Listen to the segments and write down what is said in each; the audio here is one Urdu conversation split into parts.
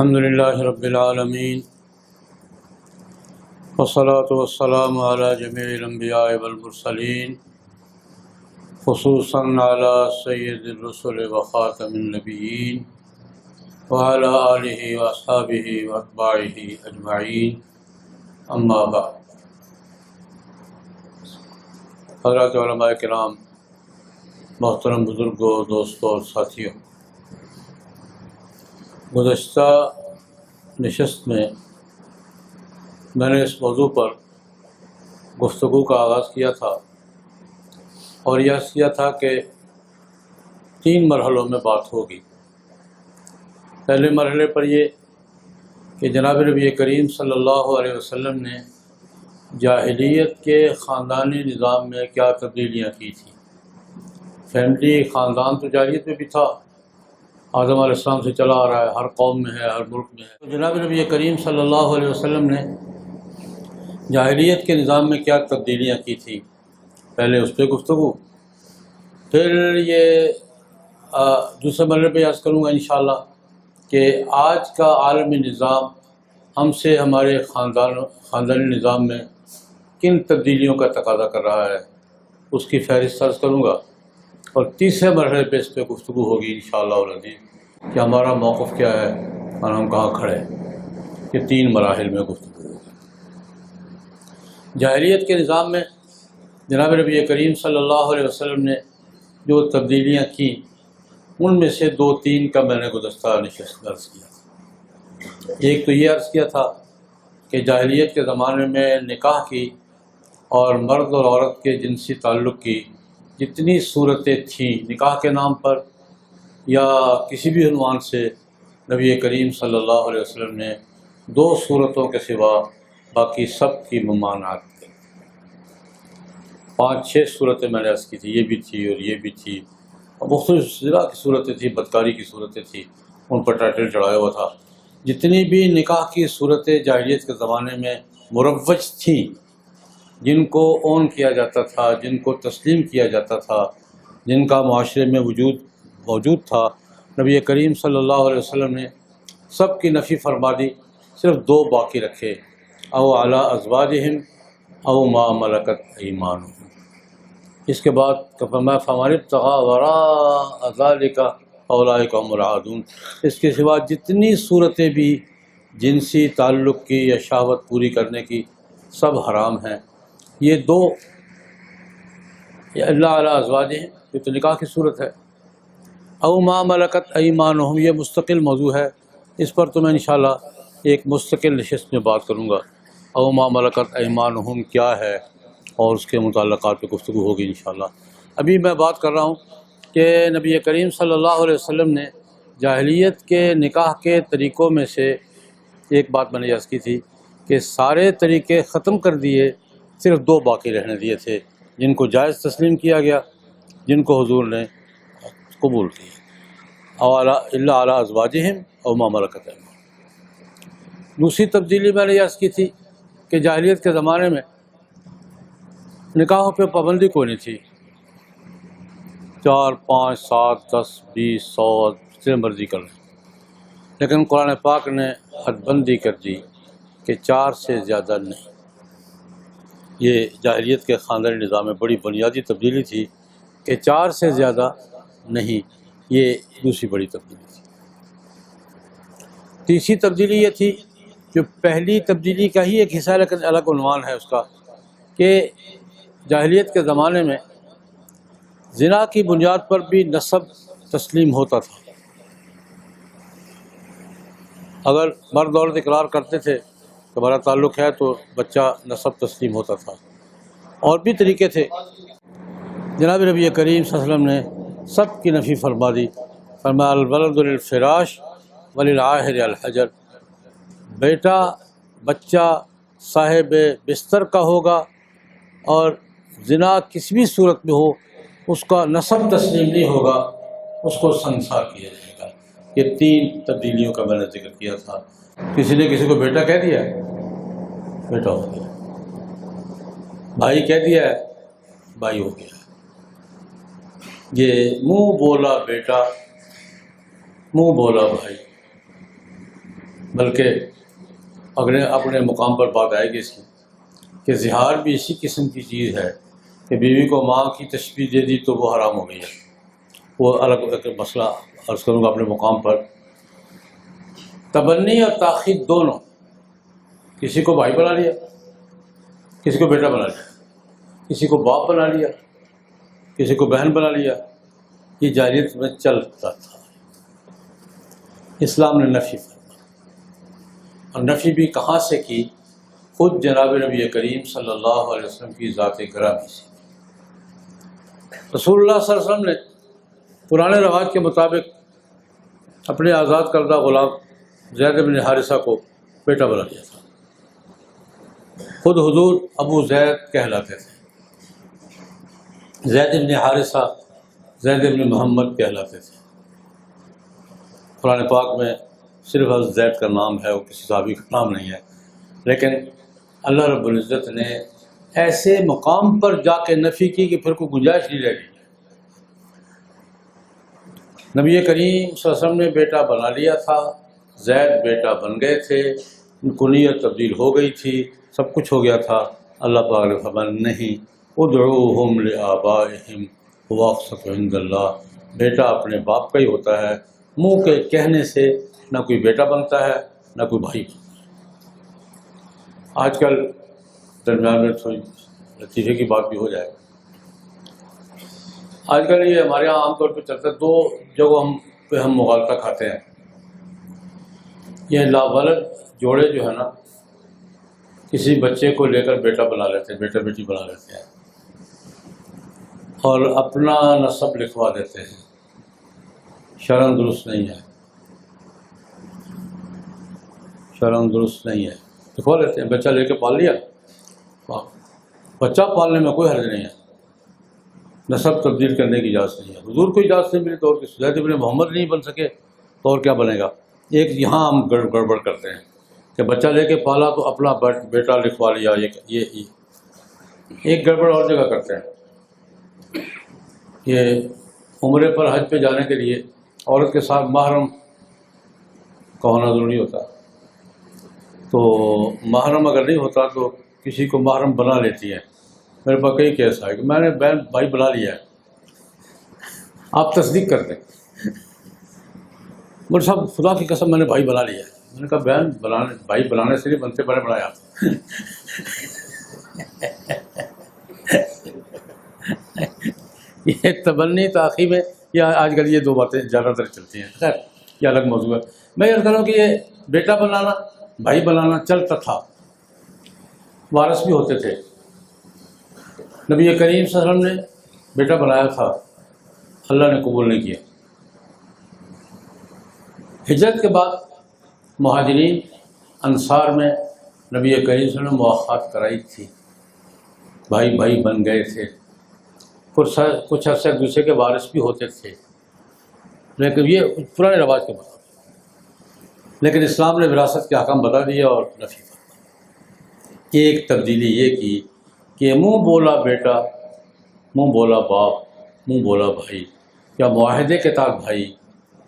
الحمد لله رب العالمين والصلاة والسلام على جميع الأنبياء والمرسلين خصوصا على سيد الرسل وخاتم النبيين وعلى آله وأصحابه وأتباعه أجمعين أما بعد۔ حضرات علماء کرام، محترم بزرگوں، دوستوں اور ساتھیوں، گزشتہ نشست میں نے اس موضوع پر گفتگو کا آغاز کیا تھا اور یہ کیا تھا کہ 3 مرحلوں میں بات ہوگی۔ پہلے مرحلے پر یہ کہ جناب نبی کریم صلی اللہ علیہ وسلم نے جاہلیت کے خاندانی نظام میں کیا تبدیلیاں کی تھیں۔ فیملی خاندان تو جاہلیت میں بھی تھا، آدم علیہ السلام سے چلا آ رہا ہے، ہر قوم میں ہے، ہر ملک میں ہے۔ تو جناب نبی کریم صلی اللہ علیہ وسلم نے جاہلیت کے نظام میں کیا تبدیلیاں کی تھیں، پہلے اس پہ گفتگو، پھر یہ دوسرے مرحلے پہ عرض کروں گا انشاءاللہ کہ آج کا عالمی نظام ہم سے ہمارے خاندانی نظام میں کن تبدیلیوں کا تقاضا کر رہا ہے، اس کی فہرست عرض کروں گا، اور تیسرے مرحلے پہ اس پہ گفتگو ہوگی انشاءاللہ العزیز کہ ہمارا موقف کیا ہے اور ہم کہاں کھڑے ہیں۔ یہ 3 مراحل میں گفتگو ہوگی۔ جاہلیت کے نظام میں جناب نبی کریم صلی اللہ علیہ وسلم نے جو تبدیلیاں کیں، ان میں سے 2-3 کا میں نے گزشتہ نشست میں عرض کیا۔ ایک تو یہ عرض کیا تھا کہ جاہلیت کے زمانے میں نکاح کی اور مرد اور عورت کے جنسی تعلق کی جتنی صورتیں تھیں نکاح کے نام پر یا کسی بھی عنوان سے، نبی کریم صلی اللہ علیہ وسلم نے 2 صورتوں کے سوا باقی سب کی ممانعت کی۔ 5-6 صورتیں میں نے عرض کی تھی، یہ بھی تھی اور یہ بھی تھی، اور مختلف طرح کی صورتیں تھیں، بدکاری کی صورتیں تھیں، ان پر ٹائٹل چڑھایا ہوا تھا۔ جتنی بھی نکاح کی صورتیں جاہلیت کے زمانے میں مروج تھیں، جن کو اون کیا جاتا تھا، جن کو تسلیم کیا جاتا تھا، جن کا معاشرے میں موجود تھا، نبی کریم صلی اللہ علیہ وسلم نے سب کی نفی فرما دی، صرف 2 باقی رکھے، او علی ازواجہم او ما ملکت ایمانہم۔ اس کے بعد فرمایا فمن ابتغی وراء ذلک فاولئک هم العادون۔ اس کے سوا جتنی صورتیں بھی جنسی تعلق کی یا شہوت پوری کرنے کی، سب حرام ہیں۔ یہ 2 اللہ علی ازواجہم، یہ تو نکاح کی صورت ہے، او ما ملکت ایمانہم یہ مستقل موضوع ہے، اس پر تو میں انشاءاللہ ایک مستقل نشست میں بات کروں گا۔ او ما ملکت ایمانہم کیا ہے اور اس کے متعلقات پہ گفتگو ہوگی انشاءاللہ۔ ابھی میں بات کر رہا ہوں کہ نبی کریم صلی اللہ علیہ وسلم نے جاہلیت کے نکاح کے طریقوں میں سے ایک بات میں نے عرض کی تھی کہ سارے طریقے ختم کر دیے، صرف 2 باقی رہنے دیے تھے، جن کو جائز تسلیم کیا گیا، جن کو حضور نے قبول کیا، او الا علی ازواجہم او ما ملکت ایمانہم۔ دوسری تبدیلی میں نے عرض کی تھی کہ جاہلیت کے زمانے میں نکاحوں پہ پابندی کوئی نہیں تھی، 4 5 7 10 20 100 جتنے مرضی کر لیں، لیکن قرآن پاک نے حد بندی کر دی کہ 4 سے زیادہ نہیں۔ یہ جاہلیت کے خاندانی نظام میں بڑی بنیادی تبدیلی تھی کہ 4 سے زیادہ نہیں، یہ دوسری بڑی تبدیلی تھی۔ تیسری تبدیلی یہ تھی جو پہلی تبدیلی کا ہی ایک حصہ لیکن الگ عنوان ہے اس کا، کہ جاہلیت کے زمانے میں زنا کی بنیاد پر بھی نسب تسلیم ہوتا تھا۔ اگر مرد عورت اقرار کرتے تھے کہ ہمارا تعلق ہے تو بچہ نسب تسلیم ہوتا تھا، اور بھی طریقے تھے۔ جناب نبی کریم صلی اللہ علیہ وسلم نے سب کی نفی فرما دی، فرمایا الولد للفراش وللعاہر الحجر، بیٹا بچہ صاحب بستر کا ہوگا، اور زنا کسی بھی صورت میں ہو اس کا نسب تسلیم نہیں ہوگا، اس کو سنسار کیا جائے گا۔ یہ 3 تبدیلیوں کا میں نے ذکر کیا تھا۔ کسی نے کسی کو بیٹا کہہ دیا ہے، بیٹا ہو گیا، بھائی کہہ دیا ہے، بھائی ہو گیا۔ یہ منہ بولا بیٹا، منہ بولا بھائی، بلکہ اپنے مقام پر بات آئے گی اس کی کہ زہار بھی اسی قسم کی چیز ہے کہ بیوی کو ماں کی تشبیہ دے دی تو وہ حرام ہو گئی ہے. وہ الگ ایک مسئلہ عرض کروں گا اپنے مقام پر. تبنی اور تاخیر دونوں، کسی کو بھائی بنا لیا، کسی کو بیٹا بنا لیا، کسی کو باپ بنا لیا، کسی کو بہن بنا لیا، یہ جاہلیت میں چلتا تھا. اسلام نے نفی فرمایا، اور نفی بھی کہاں سے کی؟ خود جناب نبی کریم صلی اللہ علیہ وسلم کی ذات گرامی سے. رسول اللہ صلی اللہ علیہ وسلم نے پرانے رواج کے مطابق اپنے آزاد کردہ غلام زید بن حارثہ کو بیٹا بنا لیا تھا. خود حضور ابو زید کہلاتے تھے، زید بن حارثہ زید بن محمد کہلاتے تھے. قرآن پاک میں صرف حضرت زید کا نام ہے، وہ کسی صحابی کا نام نہیں ہے، لیکن اللہ رب العزت نے ایسے مقام پر جا کے نفی کی کہ پھر کوئی گنجائش نہیں رہ گئی. نبی کریم صلی اللہ علیہ وسلم نے بیٹا بنا لیا تھا، زید بیٹا بن گئے تھے، ان کو نیت تبدیل ہو گئی تھی، سب کچھ ہو گیا تھا. اللہ پاک نے فرمایا نہیں، ادعوہم لآبائہم هو اقسط عند اللہ. بیٹا اپنے باپ کا ہی ہوتا ہے، منہ کے کہنے سے نہ کوئی بیٹا بنتا ہے نہ کوئی بھائی بنتا ہے. آج کل درمیان میں تھوڑی لطیفے کی بات بھی ہو جائے. آج کل یہ ہمارے یہاں عام طور پہ چلتا ہے، دو جگہوں پہ ہم مغالطہ کھاتے ہیں. یہ لاولد جوڑے جو ہے نا، کسی بچے کو لے کر بیٹا بنا لیتے ہیں، بیٹا بیٹی بنا لیتے ہیں اور اپنا نسب لکھوا دیتے ہیں. شرعاً درست نہیں ہے، شرعاً درست نہیں ہے. لکھوا لیتے ہیں، بچہ لے کے پال لیا. بچہ پالنے میں کوئی حرج نہیں ہے، نسب تبدیل کرنے کی اجازت نہیں ہے. حضور کو اجازت نہیں ملی تو اور زید بن محمد نہیں بن سکے تو اور کیا بنے گا؟ ایک یہاں ہم گڑبڑ کرتے ہیں کہ بچہ لے کے پالا تو اپنا بیٹا لکھوا لیا. یہ ایک گڑبڑ اور جگہ کرتے ہیں. یہ عمرے پر حج پہ جانے کے لیے عورت کے ساتھ محرم کا ہونا ضروری ہوتا. تو محرم اگر نہیں ہوتا تو کسی کو محرم بنا لیتی ہے. میرے پاس کئی کیس آئے کہ میں نے بہن بھائی بنا لیا ہے، آپ تصدیق کر دیں. مجھے صاحب خدا کی قسم میں نے بھائی بنا لیا ہے. میں نے کہا بہن بھائی بنانے سے نہیں بنتے، میں نے بنایا. یہ تبنی تاخیر میں یہ آج کل یہ دو باتیں زیادہ تر چلتی ہیں. خیر یہ الگ موضوع ہے. میں یہ کہہ رہا ہوں کہ یہ بیٹا بنانا بھائی بنانا چلتا تھا، وارث بھی ہوتے تھے. نبی کریم صلی اللہ علیہ وسلم نے بیٹا بنایا تھا، اللہ نے قبول نہیں کیا. ہجرت کے بعد مہاجرین انصار میں نبی کریم صلی اللہ علیہ وسلم نے مواخات کرائی تھی، بھائی بھائی بن گئے تھے. کچھ عرصے دوسرے کے وارث بھی ہوتے تھے، لیکن یہ پرانے رواج کے مطابق. لیکن اسلام نے وراثت کے احکام بتا دیے اور نفی فرمایا. ایک تبدیلی یہ کی کہ منہ بولا بیٹا، منہ بولا باپ، منہ بولا بھائی یا معاہدے کے تحت بھائی،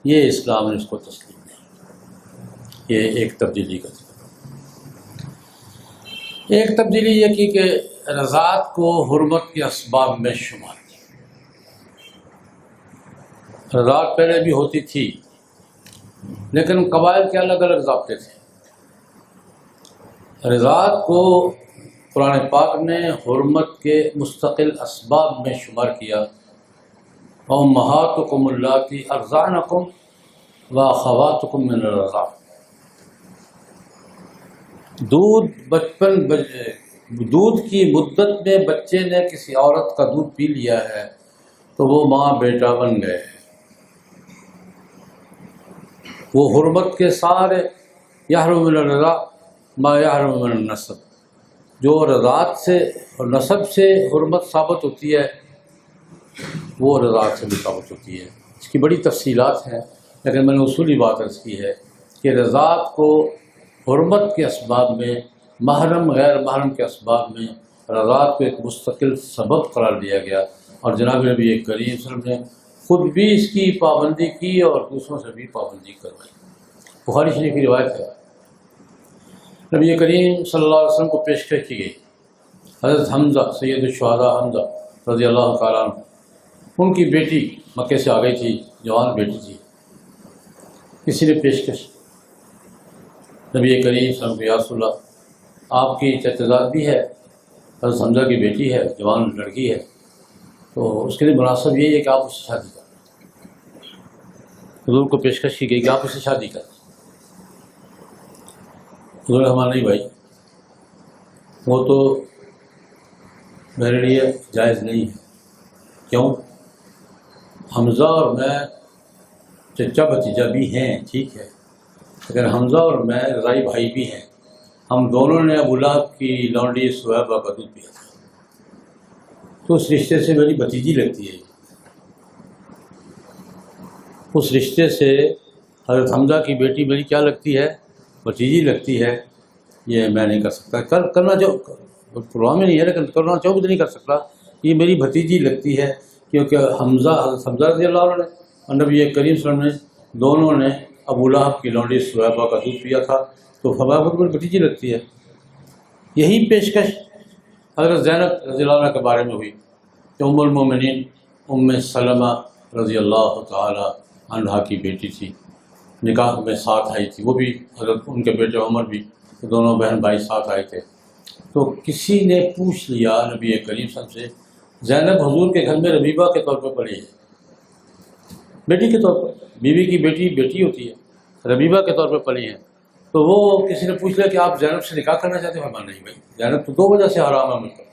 یہ اسلام نے اس کو تسلیم نہیں. یہ ایک تبدیلی کا تھا. ایک تبدیلی یہ کی کہ رضاعت کو حرمت کے اسباب میں شمار کیا. رضاعت پہلے بھی ہوتی تھی لیکن قبائل کے الگ الگ ضابطے تھے. رضاعت کو قرآن پاک نے حرمت کے مستقل اسباب میں شمار کیا. امہاتکم اللاتی ارضعنکم واخواتکم من الرضاع. دودھ کی مدت میں بچے نے کسی عورت کا دودھ پی لیا ہے تو وہ ماں بیٹا بن گئے. وہ حرمت کے سارے یحرم من الرضاع ما یحرم من النسب، جو رضاعت سے اور نسب سے حرمت ثابت ہوتی ہے وہ رضاعت سے بھی ثابت ہوتی ہے. اس کی بڑی تفصیلات ہیں، لیکن میں نے اصولی بات عرض کی ہے کہ رضاعت کو حرمت کے اسباب میں، محرم غیر محرم کے اسباب میں رضاعت کو ایک مستقل سبب قرار دیا گیا. اور جناب نبی کریم صلی اللہ علیہ وسلم نے خود بھی اس کی پابندی کی اور دوسروں سے بھی پابندی کروائی. بخاری شریف کی روایت ہے نبی کریم صلی اللہ علیہ وسلم کو پیشکش کی گئی۔ حضرت حمزہ سید الشہداء حمزہ رضی اللہ تعالیٰ عنہ، ان کی بیٹی مکے سے آ گئی تھی، جوان بیٹی تھی، کسی نے پیشکش نبی کریم صلی اللہ علیہ وسلم کو، یا رسول اللہ آپ کی چچزاد بھی ہے، حضرت حمزہ کی بیٹی ہے، جوان لڑکی ہے، تو اس کے لیے مناسب یہی ہے کہ آپ اس سے شادی کریں۔ حضور کو پیشکش کی گئی کہ آپ اس سے شادی کریں۔ حضور ہمارا نہیں بھائی، وہ تو میرے لیے جائز نہیں ہے۔ کیوں؟ حمزہ اور میں چچا بھتیجا بھی ہیں، ٹھیک ہے، لیکن حمزہ اور میں رضائی بھائی بھی ہیں۔ ہم دونوں نے ابو لہب کی لونڈی سہیبہ کا دودھ پیا تھا، تو اس رشتے سے میری بھتیجی لگتی ہے۔ اس رشتے سے حضرت حمزہ کی بیٹی میری کیا لگتی ہے؟ بھتیجی لگتی ہے۔ یہ میں نہیں کر سکتا، کرنا چاہو پروگرام میں نہیں ہے، لیکن کرنا چاہو بھی نہیں کر سکتا۔ یہ میری بھتیجی لگتی ہے، کیونکہ حضرت حمزہ رضی اللہ عنہ نے اور نبی کریم صلی اللہ علیہ وسلم نے دونوں نے ابو لہب کی لونڈی سہیبہ کا دودھ پیا تھا، تو فرمایا خود میری بھتیجی لگتی ہے۔ یہی پیشکش حضرت زینب رضی اللہ عنہ کے بارے میں ہوئی کہ ام المومنین ام سلمہ رضی اللہ تعالی عنہا کی بیٹی تھی، نکاح میں ساتھ آئی تھی، وہ بھی حضرت ان کے بیٹے عمر بھی، دونوں بہن بھائی ساتھ آئے تھے۔ تو کسی نے پوچھ لیا نبی کریم صلی اللہ علیہ وسلم سے، زینب حضور کے گھر میں ربیبہ کے طور پہ پڑھی ہے، بیٹی کے طور پر، بیوی کی بیٹی بیٹی ہوتی ہے، ربیبہ کے طور پہ پڑھی ہیں۔ تو وہ کسی نے پوچھ لیا کہ آپ زینب سے نکاح کرنا چاہتے ہیں؟ فرمایا نہیں بھائی، زینب تو 2 وجہ سے حرام ہے مجھ پر۔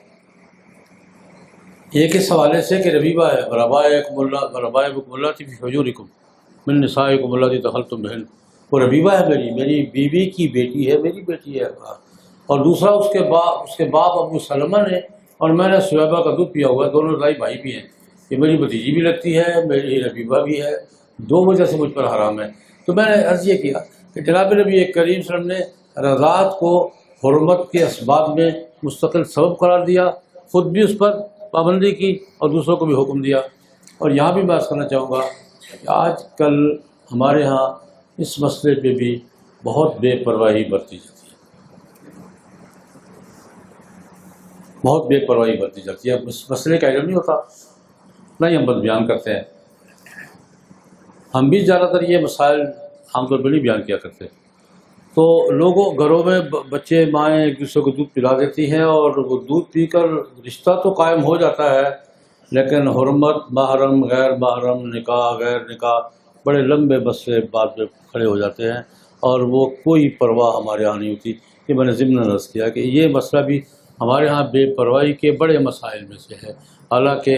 ایک اس حوالے سے کہ ربیبہ ہے، ربائبکم اللہ فی حجورکم من نسائکم اللہ دخلتم بہن، وہ ربیبہ ہے، میری بیوی کی بیٹی ہے، میری بیٹی ہے۔ اور دوسرا اس کے باپ ابو سلمہ نے اور میں نے سہیبہ کا دودھ پیا ہوا ہے، دونوں رضائی بھائی بھی ہیں، یہ میری بھتیجی بھی لگتی ہے، میری ربیبہ بھی ہے، 2 وجہ سے مجھ پر حرام ہے۔ تو میں نے عرض یہ کیا کہ جناب نبی کریم صلی اللہ علیہ وسلم نے رضاعت کو حرمت کے اسباب میں مستقل سبب قرار دیا، خود بھی اس پر پابندی کی اور دوسروں کو بھی حکم دیا۔ اور یہاں بھی بات کرنا چاہوں گا کہ آج کل ہمارے ہاں اس مسئلے پہ بھی بہت بے پرواہی برتی جاتی ہے، بہت بے پرواہی برتی جاتی ہے۔ اب اس مسئلے کا علم نہیں ہوتا، نہیں ہم بس بیان کرتے ہیں۔ ہم بھی زیادہ تر یہ مسائل عام طور پہ نہیں بیان کیا کرتے، تو لوگوں گھروں میں بچے مائیں ایک دوسرے کو دودھ پلا دیتی ہیں، اور وہ دودھ پی کر رشتہ تو قائم ہو جاتا ہے، لیکن حرمت، محرم، غیر محرم، نکاح، غیر نکاح، بڑے لمبے مسئلے بعد میں کھڑے ہو جاتے ہیں، اور وہ کوئی پرواہ ہمارے یہاں نہیں ہوتی۔ کہ میں نے ضمن عرض کیا کہ یہ مسئلہ بھی ہمارے ہاں بے پرواہی کے بڑے مسائل میں سے ہے، حالانکہ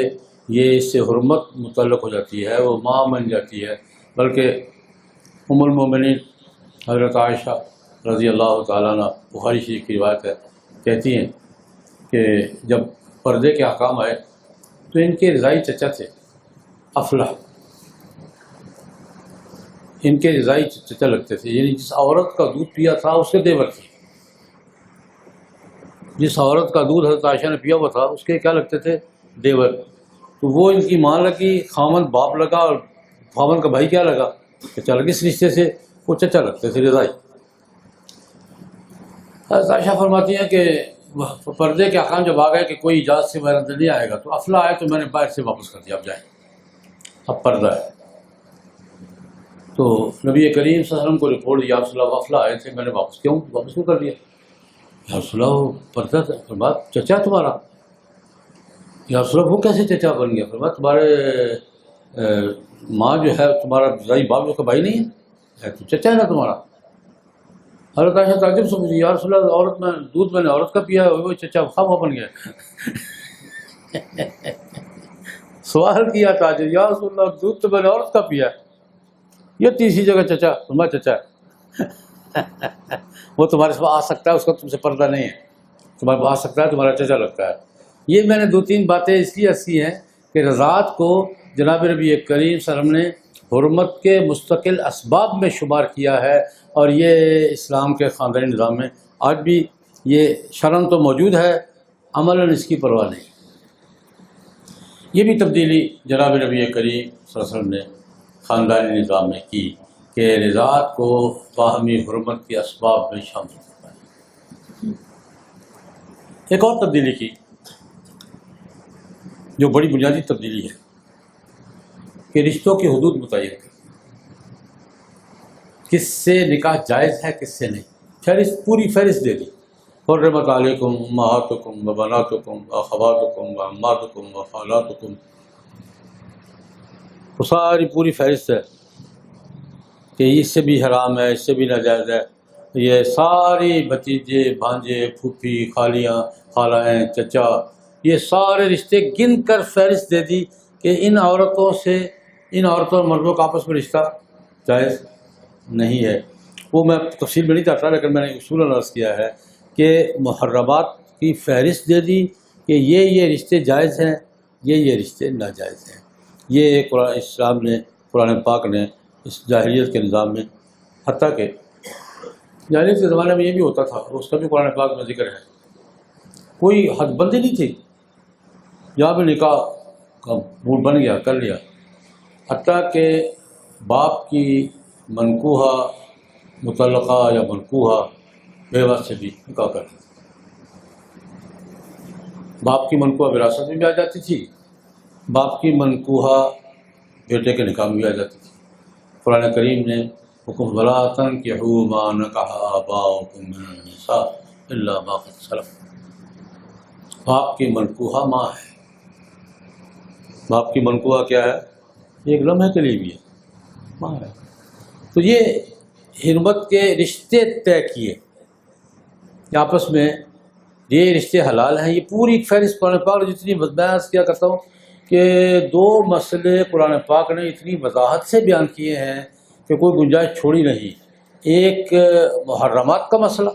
یہ اس سے حرمت متعلق ہو جاتی ہے، وہ ماں بن جاتی ہے۔ بلکہ ام المومنین حضرت عائشہ رضی اللہ تعالیٰ عنہ، بخاری شریف کی روایت ہے، کہتی ہیں کہ جب پردے کے احکام آئے تو ان کے رضائی چچا تھے افلح، ان کے رضائی چچا لگتے تھے، یعنی جس عورت کا دودھ پیا تھا اس کے دیور تھے، جس عورت کا دودھ حضرت عائشہ نے پیا ہوا تھا اس کے کیا لگتے تھے؟ دیور۔ تو وہ ان کی ماں لگی، خامن باپ لگا، اور خامن کا بھائی کیا لگا؟ چچا لگا۔ اس رشتے سے وہ چچا لگتے تھے، رضائی۔ حضرت عائشہ فرماتی ہیں کہ پردے کے احکام جب آ گئے کہ کوئی اجازت سے باہر اندر نہیں آئے گا، تو افلا آئے تو میں نے باہر سے واپس کر دیا، اب جائیں، اب پردہ ہے۔ تو نبی کریم صلی اللہ علیہ وسلم کو رپورٹ دیا، رسول اللہ افلا آئے تھے، میں نے واپس کیوں کر دیا؟ یا رسول اللہ وہ پردہ تھا، فرمایا چچا تمہارا؟ یا رسول اللہ وہ کیسے چچا بن گیا؟ فرمایا تمہارے ماں جو ہے تمہارا رضائی باپ جو کا بھائی نہیں ہے، تو چچا ہے نا تمہارا۔ حضرت عائشہ تعجب سے پوچھی، یا رسول اللہ عورت میں دودھ میں نے عورت کا پیا ہے، وہ چچا خواہ بن گیا۔ سوال کیا تاجر، یا رسول اللہ دودھ تو میں نے عورت کا پیا ہے، یہ تیسری جگہ چچا، تمہارا چچا ہے۔ وہ تمہارے پاس آ سکتا ہے، اس کا تم سے پردہ نہیں ہے، تمہارے پاس آ سکتا ہے، تمہارا چچا لگتا ہے۔ یہ میں نے 2-3 باتیں اس لیے ہنسی ہیں کہ رضاعت کو جناب نبی کریم صلی اللہ علیہ وسلم نے حرمت کے مستقل اسباب میں شمار کیا ہے، اور یہ اسلام کے خاندانی نظام میں آج بھی یہ شرعاً تو موجود ہے، عملاً اس کی پرواہ نہیں۔ یہ بھی تبدیلی جناب نبی کریم صلی اللہ علیہ وسلم نے خاندانی نظام میں کی کہ رضاعت کو باہمی حرمت کے اسباب میں شامل کرتا ہے۔ ایک اور تبدیلی کی جو بڑی بنیادی تبدیلی ہے کہ رشتوں کی حدود متعین کی، کس سے نکاح جائز ہے کس سے نہیں، فہرست پوری فہرست دے دی. حرمت علیکم امہاتکم وبناتکم واخواتکم وعماتکم وخالاتکم، وہ ساری پوری فہرست ہے کہ اس سے بھی حرام ہے، اس سے بھی ناجائز ہے. یہ ساری بھتیجے بھانجے پھوپھی خالیاں خالائیں چچا، یہ سارے رشتے گن کر فہرست دے دی کہ ان عورتوں سے، ان عورتوں اور مردوں کا آپس میں رشتہ جائز نہیں ہے. وہ میں تفصیل میں نہیں چاہتا، لیکن میں نے اصول عرض کیا ہے کہ محرمات کی فہرست دے دی کہ یہ رشتے جائز ہیں، یہ رشتے ناجائز ہیں. یہ قرآن اسلام نے، قرآن پاک نے اس جاہلیت کے نظام میں، حتیٰ کہ جاہلیت کے زمانے میں یہ بھی ہوتا تھا، اس کا بھی قرآن پاک میں ذکر ہے، کوئی حد بندی نہیں تھی، جہاں بھی نکاح کا موڈ بن گیا کر لیا. حتیٰ کہ باپ کی منکوحہ مطلقہ یا منکوحہ بیوہ سے بھی نکاح کر لیا. باپ کی منکوحہ وراثت میں بھی آ جاتی تھی، باپ کی منکوحہ بیٹے کے نکاح میں بھی آ جاتی تھی. قرآن کریم نے حکم ولا تنکحوا ما نکح آباؤکم من النساء الا ما قد سلف، باپ کی منکوحہ ماں ہے. باپ کی منکوحہ کیا ہے؟ ایک لمحے کے لیے بھی ہے، ماں ہے. تو یہ حرمت کے رشتے طے کیے کہ آپس میں یہ رشتے حلال ہیں. یہ پوری فہرست قرآن پاک جتنی بیان کیا کرتا ہوں کہ دو مسئلے قرآن پاک نے اتنی وضاحت سے بیان کیے ہیں کہ کوئی گنجائش چھوڑی نہیں. ایک محرمات کا مسئلہ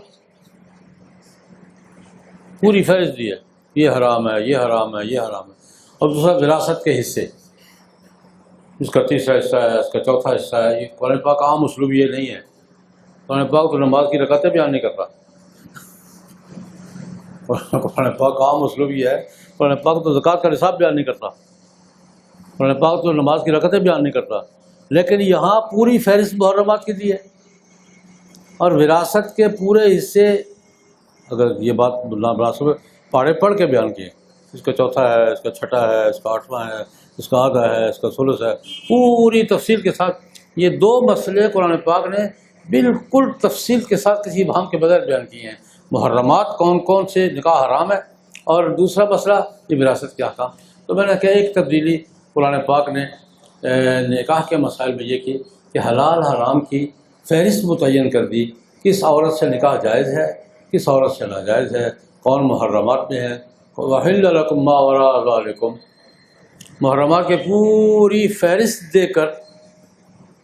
پوری فہرست دی ہے، یہ حرام ہے، یہ حرام ہے، یہ حرام ہے. اور دوسرا وراثت کے حصے، اس کا تیسرا حصہ ہے، اس کا چوتھا حصہ ہے. یہ قرآن پاک عام اسلوب یہ نہیں ہے. قرآن پاک تو نماز کی رکعتیں بیان نہیں کرتا. قرآن پاک عام اسلوب یہ ہے، قرآن پاک تو زکوٰۃ کا نصاب بیان نہیں کرتا، قرآن پاک تو نماز کی رکعتیں بیان نہیں کرتا. لیکن یہاں پوری فہرست محرمات کی دی ہے، اور وراثت کے پورے حصے، اگر یہ بات نامناسب پاڑے پڑھ کے بیان کیے، اس کا چوتھا ہے، اس کا چھٹا ہے، اس کا آٹھواں ہے، اس کا آدھا ہے، اس کا ثلث ہے، پوری تفصیل کے ساتھ. یہ دو مسئلے قرآن پاک نے بالکل تفصیل کے ساتھ کسی ابہام کے بغیر بیان کیے ہیں. محرمات کون کون سے نکاح حرام ہے، اور دوسرا مسئلہ یہ وراثت کے احکام. تو میں نے کہا ایک تبدیلی قرآن پاک نے نکاح کے مسائل میں یہ کی کہ حلال حرام کی فہرست متعین کر دی، کس عورت سے نکاح جائز ہے، کس عورت سے ناجائز ہے، کون محرمات میں ہے. وَحِلَّ لَكُم مَّا وَرَاءَ ذَلِكُم، محرمات کے پوری فہرست دے کر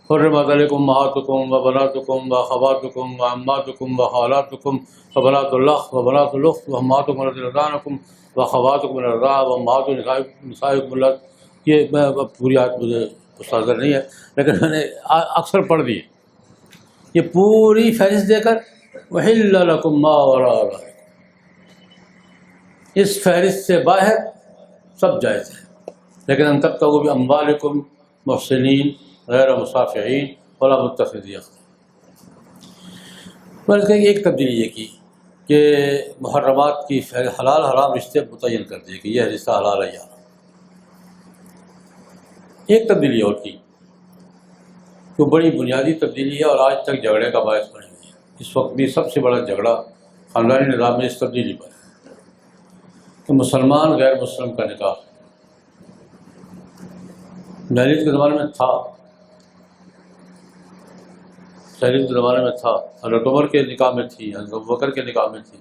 حرمت علیکم امہاتکم وبناتکم واخواتکم وعماتکم وخالاتکم وبنات الاخ وبنات الاخت وامہاتکم اللاتی ارضعنکم واخواتکم من الرضاعہ وامہات نسائکم اللاتí. یہ میں پوری آیت مجھے مستحضر نہیں ہے، لیکن میں نے اکثر پڑھ دی. یہ پوری فہرست دے کر وَحِلَّ لَكُم مَّا وَرَاءَ ذَلِكُم، اس فہرست سے باہر سب جائز ہے. لیکن ان تبتغوا باموالکم محسنین غیر مصافحین ولا متخذی اخدان. بلکہ ایک تبدیلی یہ کی کہ محرمات کی حلال حرام رشتے متعین کر دیے کہ یہ رشتہ حلال ہے یا حرام. ایک تبدیلی اور کی جو بڑی بنیادی تبدیلی ہے اور آج تک جھگڑے کا باعث بنی ہوئی ہے. اس وقت بھی سب سے بڑا جھگڑا خاندانی نظام میں اس تبدیلی پر ہے کہ مسلمان غیر مسلم کا نکاح جاہلیت کے زمانے میں تھا، جاہلیت کے زمانے میں تھا. حضرت عمر کے نکاح میں تھی، حضرت ابوبکر کے نکاح میں تھی،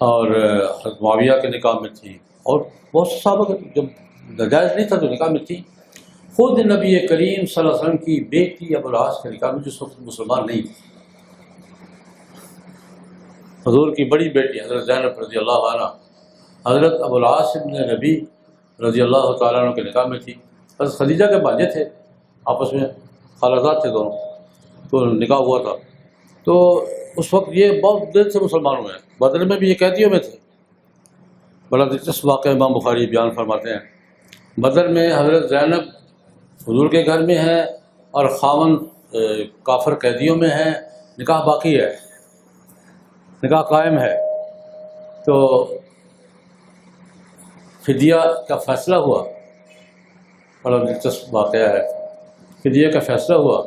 اور حضرت معاویہ کے نکاح میں تھی، اور بہت سے صحابہ کے جب ناجائز نہیں تھا تو نکاح میں تھی. خود نبی کریم صلی اللہ علیہ وسلم کی بیٹی ابو العاص کے نکاح میں جس وقت مسلمان نہیں تھی، حضور کی بڑی بیٹی حضرت زینب رضی اللہ عنہ حضرت ابو العاص بن ربیع رضی اللہ تعالیٰ عنہ کے نکاح میں تھی. حضرت خدیجہ کے بھانجے تھے، آپس میں خالازاد تھے دونوں، تو نکاح ہوا تھا. تو اس وقت یہ بہت دیر سے مسلمان ہوئے ہیں. بدر میں بھی یہ قیدیوں میں تھے. بڑا دلچسپ واقعہ امام بخاری بیان فرماتے ہیں. بدر میں حضرت زینب حضور کے گھر میں ہیں اور خاوند کافر قیدیوں میں ہیں. نکاح باقی ہے، نکاح قائم ہے. تو فدیہ کا فیصلہ ہوا، بڑا دلچسپ واقعہ ہے۔ فدیہ کا فیصلہ ہوا،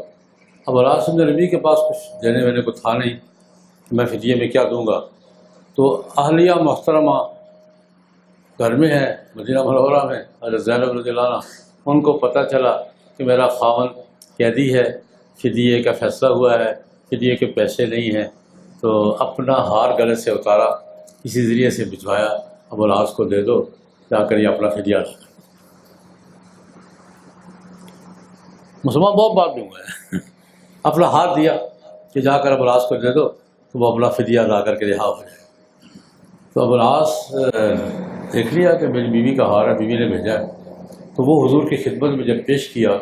اب العاصم نبی کے پاس کچھ دینے وینے کو تھا نہیں کہ میں فدیے میں کیا دوں گا، تو اہلیہ محترمہ گھر میں ہے مدینہ منورہ میں، حضرت زینب رضی اللہ عنہ، ان کو پتہ چلا کہ میرا خاوند قیدی ہے، فدیے کا فیصلہ ہوا ہے، فدیے کے پیسے نہیں ہیں، تو اپنا ہار گلے سے اتارا، کسی ذریعے سے بھجوایا، ابو العاص کو دے دو، جا کر یہ اپنا فدیہ ادا کر۔ مسلمان بہت بات نہیں ہوئے، اپنا ہار دیا کہ جا کر ابو العاص کو دے دو تو وہ اپنا فدیہ ادا کر کے رہا ہو جائے۔ تو ابو العاص دیکھ لیا کہ میری بیوی کا ہار ہے، بیوی نے بھیجا ہے، تو وہ حضور کی خدمت میں جب پیش کیا،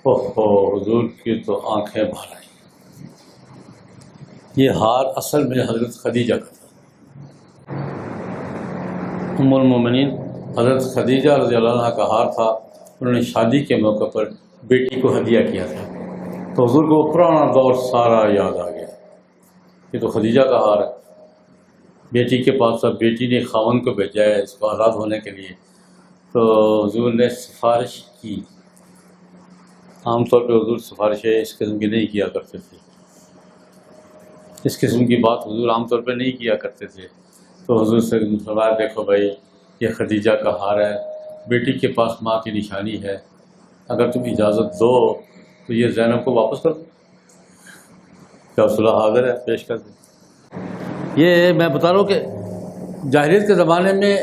حضور کی تو آنکھیں بھر آئیں۔ یہ ہار اصل میں حضرت خدیجہ کا تھا، ام المومنین حضرت خدیجہ رضی اللہ عنہ کا ہار تھا۔ انہوں نے شادی کے موقع پر بیٹی کو ہدیہ کیا تھا، تو حضور کو وہ پرانا دور سارا یاد آ گیا، یہ تو خدیجہ کا ہار ہے، بیٹی کے پاس، اب بیٹی نے خاوند کو بھیجا ہے اس کو آزاد ہونے کے لیے، تو حضور نے سفارش کی۔ عام طور پہ حضور سفارشیں اس قسم کی نہیں کیا کرتے تھے، اس قسم کی بات حضور عام طور پہ نہیں کیا کرتے تھے، تو حضور سے فرمایا دیکھو بھائی یہ خدیجہ کا ہار ہے، بیٹی کے پاس ماں کی نشانی ہے، اگر تم اجازت دو تو یہ زینب کو واپس کر دو، کیا صلح حاضر ہے، پیش کر دیں۔ یہ میں بتا رہا ہوں کہ جاہلیت کے زمانے میں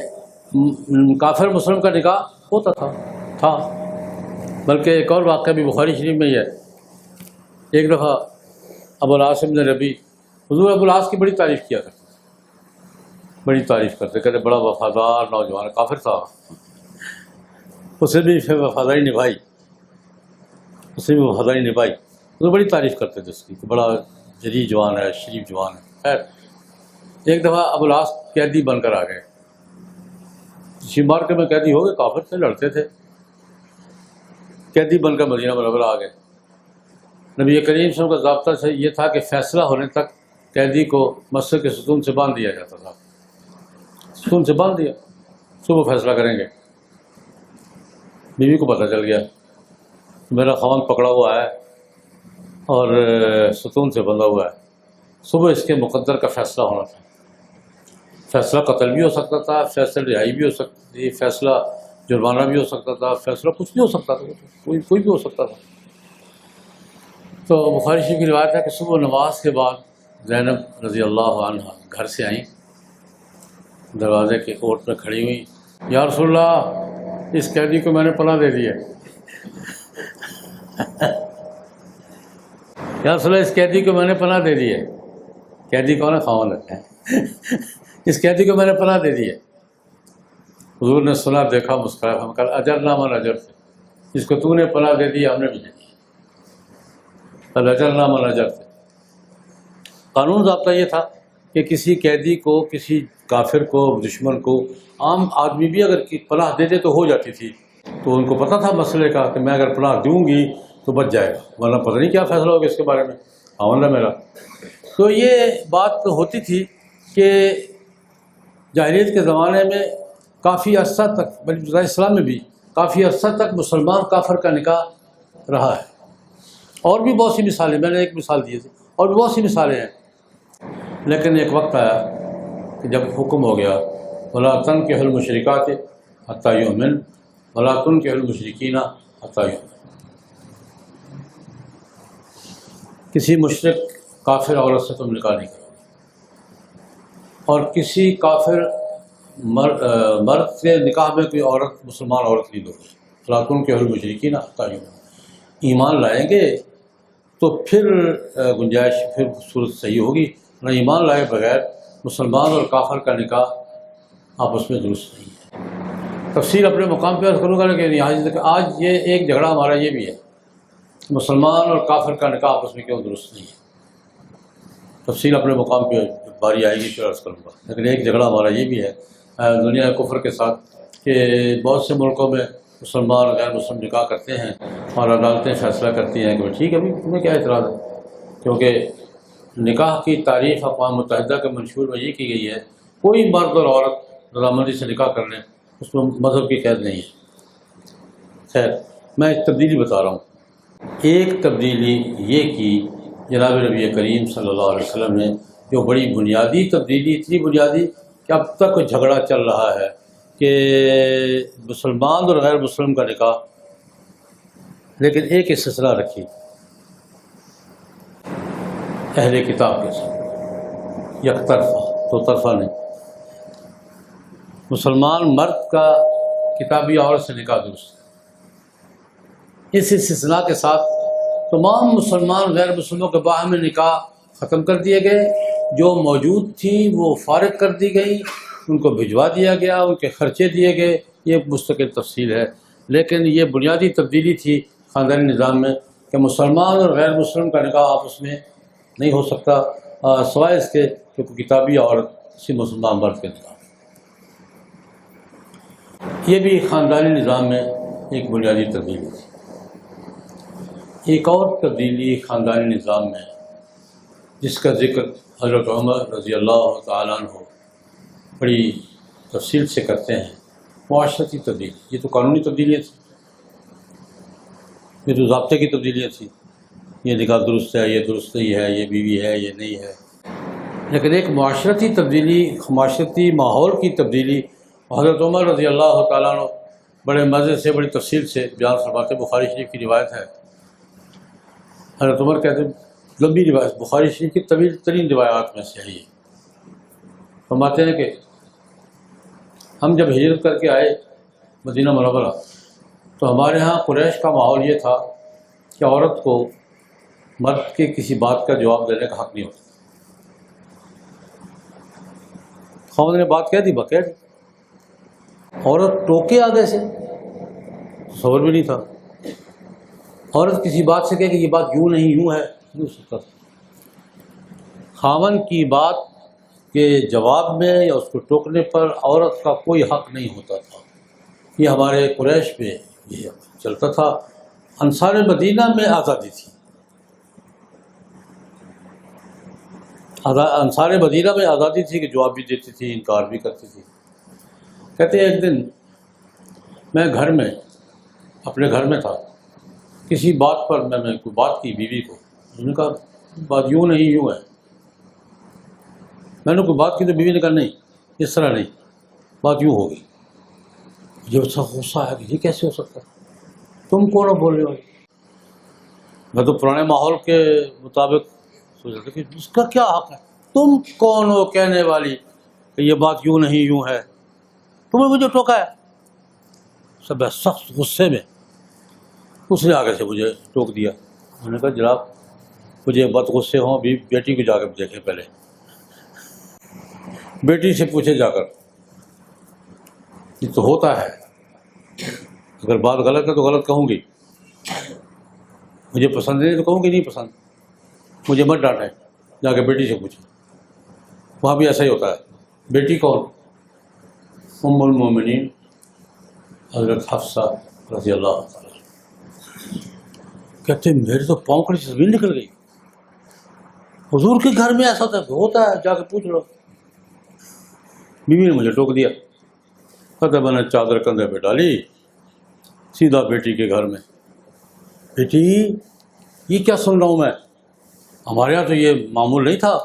کافر مسلم کا نکاح ہوتا تھا، بلکہ ایک اور واقعہ بھی بخاری شریف میں ہی ہے۔ ایک دفعہ ابو العاص بن ربیع، حضور ابو العاص کی بڑی تعریف کیا کرتے، بڑی تعریف کرتے، کہتے بڑا وفادار نوجوان، کافر تھا، اسے بھی پھر وفاداری نبھائی، حضور بڑی تعریف کرتے تھے اس کی کہ بڑا جری جوان ہے، شریف جوان ہے۔ خیر ایک دفعہ ابو العاص قیدی بن کر آ گئے، مارکے میں قیدی ہو گئے، کافر سے لڑتے تھے، قیدی بن کر مدینہ منورہ آ گئے۔ نبی کریم صلی اللہ علیہ وسلم کا ضابطہ سے یہ تھا کہ فیصلہ ہونے تک قیدی کو مسجد کے ستون سے باندھ دیا جاتا تھا، ستون سے باندھ دیا، صبح فیصلہ کریں گے۔ بیوی کو پتہ چل گیا میرا خاوند پکڑا ہوا ہے اور ستون سے بندھا ہوا ہے، صبح اس کے مقدر کا فیصلہ ہونا تھا، فیصلہ قتل بھی ہو سکتا تھا، فیصلہ رہائی بھی ہو سکتی تھی، فیصلہ جرمانہ بھی ہو سکتا تھا، فیصلہ کچھ بھی ہو سکتا تھا، کوئی بھی ہو سکتا تھا۔ تو بخاری شریف کی روایت ہے کہ صبح نماز کے بعد زینب رضی اللہ عنہ گھر سے آئیں، دروازے کے کوٹ میں کھڑی ہوئی، یا رسول اللہ اس قیدی کو میں نے پناہ دے دی ہے، یا رسول اللہ اس قیدی کو میں نے پناہ دے دی ہے۔ قیدی کون ہے؟ خاوند ہے۔ اس قیدی کو میں نے پناہ دے دی ہے۔ حضور نے سنا، دیکھا، مسکرایا، ہم کہا اجر نہ من اجر سے، جس کو تو نے پناہ دے دی ہم نے بھی دے دی، اجر نہ من اجر سے۔ قانون ضابطہ یہ تھا کہ کسی قیدی کو، کسی کافر کو، دشمن کو، عام آدمی بھی اگر پناہ دے دے تو ہو جاتی تھی، تو ان کو پتہ تھا مسئلے کا کہ میں اگر پناہ دوں گی تو بچ جائے گا، ورنہ پتہ نہیں کیا فیصلہ ہوگا اس کے بارے میں، خاوند ہے میرا۔ تو یہ بات ہوتی تھی کہ جاہلیت کے زمانے میں کافی عرصہ تک، بلکہ اسلام میں بھی کافی عرصہ تک مسلمان کافر کا نکاح رہا ہے۔ اور بھی بہت سی مثالیں، میں نے ایک مثال دی تھی، اور بھی بہت سی مثالیں ہیں، لیکن ایک وقت آیا کہ جب حکم ہو گیا وَلَا تَنكِحُوا الْمُشْرِكَاتِ حَتَّىٰ يُؤْمِنَّ وَلَا تُنكِحُوا الْمُشْرِكِينَ حَتَّىٰ يُؤْمِنُوا۔ کسی مشرک کافر عورت سے تم نکاح نہیں کرو، اور کسی کافر مرد سے نکاح میں کوئی عورت، مسلمان عورت نہیں دو گے، وَلَا تُنكِحُوا الْمُشْرِكِينَ حَتَّىٰ يُؤْمِنُوا۔ ایمان لائیں گے تو پھر گنجائش، پھر صورت صحیح ہوگی، نہ ایمان لائے بغیر مسلمان اور کافر کا نکاح آپس میں درست نہیں ہے۔ تفصیل اپنے مقام پہ عرض کروں گا، لیکن آج یہ ایک جھگڑا ہمارا یہ بھی ہے، مسلمان اور کافر کا نکاح آپس میں کیوں درست نہیں ہے۔ تفصیل اپنے مقام پہ باری آئے گی پھر عرض کروں گا، لیکن ایک جھگڑا ہمارا یہ بھی ہے دنیا کفر کے ساتھ کہ بہت سے ملکوں میں مسلمان اور غیر مسلم نکاح کرتے ہیں اور عدالتیں فیصلہ کرتی ہیں کہ ٹھیک ہے ابھی تمہیں کیا اعتراض ہے، کیونکہ نکاح کی تعریف اقوام متحدہ کے منشور میں یہ کی گئی ہے کوئی مرد اور عورت رضامندی سے نکاح کر لیں، اس میں مذہب کی قید نہیں ہے۔ خیر، میں ایک تبدیلی بتا رہا ہوں۔ ایک تبدیلی یہ کی جناب نبی کریم صلی اللہ علیہ وسلم نے، جو بڑی بنیادی تبدیلی، اتنی بنیادی کہ اب تک جھگڑا چل رہا ہے کہ مسلمان اور غیر مسلم کا نکاح، لیکن ایک استثنا رکھی اہل کتاب کے ساتھ، یک طرفہ، دو طرفہ نہیں۔ مسلمان مرد کا کتابی عورت سے نکاح درست، اس استثناء کے ساتھ تمام مسلمان غیر مسلموں کے باہمی نکاح ختم کر دیے گئے، جو موجود تھی وہ فارغ کر دی گئی، ان کو بھجوا دیا گیا، ان کے خرچے دیے گئے۔ یہ مستقل تفصیل ہے، لیکن یہ بنیادی تبدیلی تھی خاندانی نظام میں کہ مسلمان اور غیر مسلم کا نکاح آپس میں نہیں ہو سکتا سوائے اس کے کہ کوئی کتابی عورت کسی مسلمان مرد کے نکاح۔ یہ بھی خاندانی نظام میں ایک بنیادی تبدیلی تھی۔ ایک اور تبدیلی خاندانی نظام میں جس کا ذکر حضرت عمر رضی اللہ تعالیٰ عنہ بڑی تفصیل سے کرتے ہیں، معاشرتی تبدیلی۔ یہ تو قانونی تبدیلیاں تھیں، یہ تو ضابطے کی تبدیلیاں تھیں، یہ نکاح درست ہے، یہ درست نہیں ہے، یہ بیوی ہے، یہ نہیں ہے۔ لیکن ایک معاشرتی تبدیلی، معاشرتی ماحول کی تبدیلی، حضرت عمر رضی اللہ تعالیٰ عنہ بڑے مزے سے، بڑی تفصیل سے بیان فرماتے۔ بخاری شریف کی روایت ہے، حضرت عمر کہتے ہیں، لمبی روایت، بخاری شریف کی طویل ترین روایات میں سے ہے یہ، فرماتے ہیں کہ ہم جب ہجرت کر کے آئے مدینہ منورہ تو ہمارے ہاں قریش کا ماحول یہ تھا کہ عورت کو مرد کے کسی بات کا جواب دینے کا حق نہیں ہوتا۔ خاوند نے بات کہہ دی، بکہ دی، عورت ٹوکے آگے سے، تصور بھی نہیں تھا۔ عورت کسی بات سے کہے کہ یہ بات یوں نہیں یوں ہے، نہیں ہو سکتا تھا۔ خاوند کی بات کے جواب میں یا اس کو ٹوکنے پر عورت کا کوئی حق نہیں ہوتا تھا۔ یہ ہمارے قریش میں یہ چلتا تھا۔ انصار مدینہ میں آزادی تھی، انصار مدینہ میں آزادی تھی کہ جواب بھی دیتی تھی، انکار بھی کرتی تھی۔ کہتے ہیں ایک دن میں گھر میں، اپنے گھر میں تھا، کسی بات پر میں نے کوئی بات کی بیوی کو، انہوں نے کہا بات یوں نہیں یوں ہے۔ میں نے کوئی بات کی تو بیوی نے کہا نہیں، اس طرح نہیں، بات یوں ہوگی۔ مجھے اس کا غصہ آیا کہ یہ کیسے ہو سکتا ہے، تم کون ہو بول رہے ہو؟ میں تو پرانے ماحول کے مطابق سوچ رہا تھا کہ اس کا کیا حق ہے، تم کون ہو کہنے والی کہ یہ بات یوں نہیں یوں ہے، تمہیں مجھے ٹوکا ہے۔ سب سخت غصے میں اس نے آگے سے مجھے ٹوک دیا۔ میں نے کہا جناب مجھے بد غصے ہوں بھی بیٹی کو جا کر دیکھیں، پہلے بیٹی سے پوچھے جا کر، یہ تو ہوتا ہے، اگر بات غلط ہے تو غلط کہوں گی، مجھے پسند نہیں تو کہوں گی نہیں پسند، مجھے مت ڈانٹیں، جا کے بیٹی سے پوچھیں۔ وہاں بھی ایسا ہی ہوتا ہے۔ بیٹی کون؟ ام المومنین حضرت حفصہ رضی اللہ تعالیٰ۔ کہتے ہیں میرے تو پاؤں کڑی سے زمین نکل گئی، حضور کے گھر میں ایسا ہوتا ہے، جا کے پوچھ لو۔ بیوی نے مجھے ٹوک دیا، کہتے میں نے چادر کندھے پہ ڈالی، سیدھا بیٹی کے گھر میں۔ بیٹی یہ کیا سن رہا ہوں میں، ہمارے یہاں تو یہ معمول نہیں تھا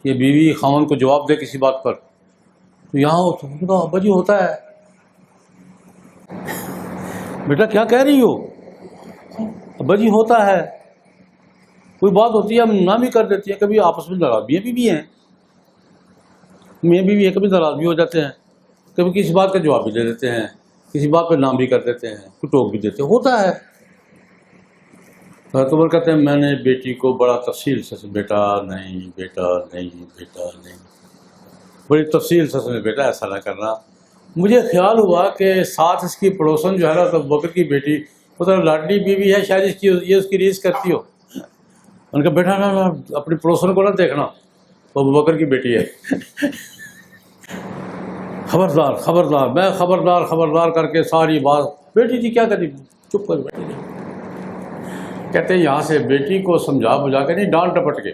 کہ بیوی خاوند کو جواب دے کسی بات پر، تو یہاں تو ابا جی ہوتا ہے۔ بیٹا کیا کہہ رہی ہو؟ ابا جی ہوتا ہے، کوئی بات ہوتی ہے ہم نہ بھی کر دیتی ہیں، کبھی آپس میں ناراضگیاں بھی ہیں، میاں بیوی ہیں، کبھی ناراض بھی ہو جاتے ہیں، کبھی کسی بات کا جواب بھی دے دیتے ہیں، کسی بات پہ نام بھی کر دیتے ہیں، کوئی ٹوک بھی دیتے ہیں، ہوتا ہے۔ حضرت عمر کہتے ہیں میں نے بیٹی کو بڑا تفصیل سے بیٹا نہیں، بیٹا نہیں، بیٹا نہیں، بڑی تفصیل سے بیٹا ایسا نہ کرنا۔ مجھے خیال ہوا کہ ساتھ اس کی پڑوسن جو ہے نا ابو بکر کی بیٹی، وہ تو لاڈلی بیوی ہے، شاید یہ اس کی ریس کرتی ہو۔ ان کا بیٹا نا اپنی پڑوسن کو نہ دیکھنا، وہ ابو بکر کی بیٹی ہے۔ خبردار خبردار، میں خبردار خبردار کر کے ساری بات، بیٹی جی کیا کرتی، چپ کر بیٹی جی۔ کہتے ہیں یہاں سے بیٹی کو سمجھا بجھا کے نہیں، ڈانٹ ڈپٹ کے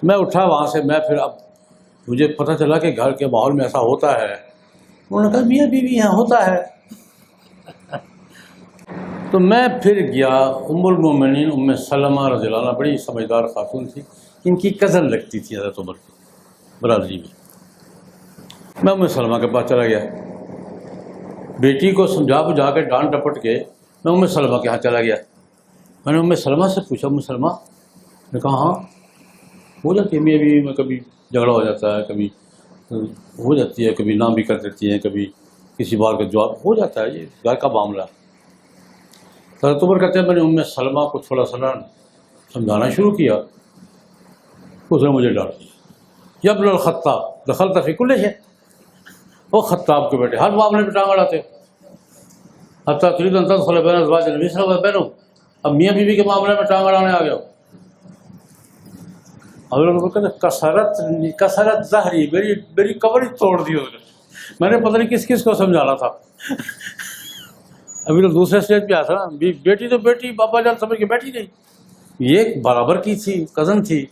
میں اٹھا وہاں سے۔ میں پھر اب مجھے پتہ چلا کہ گھر کے ماحول میں ایسا ہوتا ہے. انہوں نے کہا میاں بیوی یہاں ہوتا ہے. تو میں پھر گیا. ام المومنین ام سلمہ رضی اللہ عنہ بڑی سمجھدار خاتون تھی، ان کی کزن لگتی تھی حضرت عمر کی برادری میں. میں ام سلمہ کے پاس چلا گیا، بیٹی کو سمجھا بجھا کے ڈانٹ ڈپٹ کے میں ام سلمہ کے ہاں چلا گیا. میں نے ام سلمہ سے پوچھا، ام سلمہ نے کہا ہاں ہو جاتی ہے میاں بیوی میں، کبھی جھگڑا ہو جاتا ہے، کبھی ہو جاتی ہے، کبھی نہ بھی کر دیتی ہیں، کبھی کسی بات کا جواب ہو جاتا ہے، یہ گھر کا معاملہ. حضرت عمر کہتے ہیں میں نے ام سلمہ کو تھوڑا سا سمجھانا شروع کیا، اس نے مجھے ڈانٹ دیا. یا ابن الخطاب دخلت فی کل شیء، وہ خطاب کے بیٹے ہر معاملے میں ٹانگ اڑاتے ہو، حتیٰ تريد ان تدخل بین ازواج النبی صلی اللہ علیہ وسلم، اب میاں بیوی کے معاملے میں ٹانگ اڑانے آ گئے ہو. حضرت عمر کہتے کسرت ظہری، میری کمر ہی توڑ دی اس نے. میں نے پتہ نہیں کس کس کو سمجھانا تھا. ابھی تو دوسرے اسٹیج پہ آیا تھا نا، بیٹی تو بیٹی بابا جان سمجھ کے بیٹھی نہیں، یہ برابر کی تھی، کزن تھی.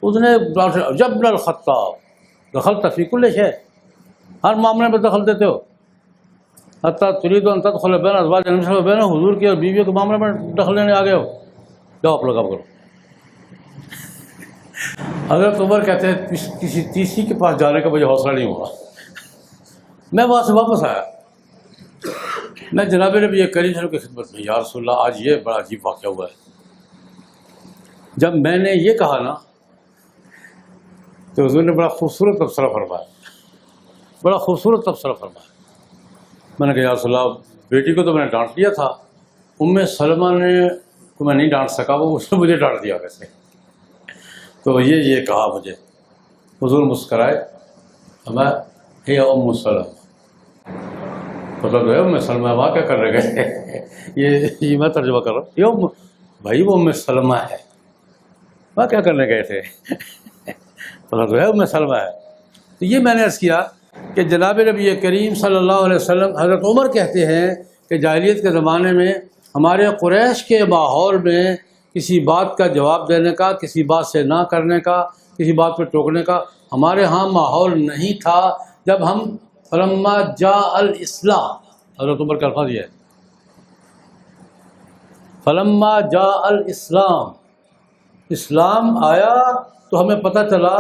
اس نے جب ابن الخطاب دخلت فی کل شیء، ہر معاملے میں دخل دیتے ہو، حتیٰ تريد ان تدخل بین ازواج النبی صلی اللہ علیہ وسلم، حضور کی اور بیویوں کے معاملے میں دخل لینے آ گئے ہو، جاؤ آپ لوگ اب کرو. حضرت عمر کہتے ہیں کسی تیسری کے پاس جانے کا مجھے حوصلہ نہیں ہوا. میں وہاں سے واپس آیا، میں جناب نبی کریم صلی اللہ علیہ وسلم کی خدمت میں، یا رسول اللہ آج یہ بڑا عجیب واقعہ ہوا ہے. جب میں نے یہ کہا نا تو حضور نے بڑا خوبصورت تبصرہ فرمایا، بڑا خوبصورت تبصرہ فرمایا. میں نے کہا یا رسول اللہ بیٹی کو تو میں نے ڈانٹ دیا تھا، ام سلمہ نے کو میں نہیں ڈانٹ سکا، وہ اس نے مجھے ڈانٹ دیا ویسے. تو یہ کہا مجھے. حضور مسکرائے، ہمیں ہے ام سلمہ، مطلب ہے ام سلمہ وہاں کیا کر رہے گئے. یہ میں ترجمہ کر رہا ہوں، یہ بھائی وہ ام سلمہ ہے، وہاں کیا کرنے گئے تھے. مطلب ہے ام سلمہ ہے. تو یہ میں نے عرض کیا کہ جناب نبی کریم صلی اللہ علیہ وسلم، حضرت عمر کہتے ہیں کہ جاہلیت کے زمانے میں ہمارے قریش کے ماحول میں کسی بات کا جواب دینے کا، کسی بات سے نہ کرنے کا، کسی بات پہ ٹوکنے کا ہمارے ہاں ماحول نہیں تھا. جب ہم فلما جاء الاسلام، حضرت عمر کا الفاظ یہ ہے، فلما جاء الاسلام، اسلام آیا تو ہمیں پتہ چلا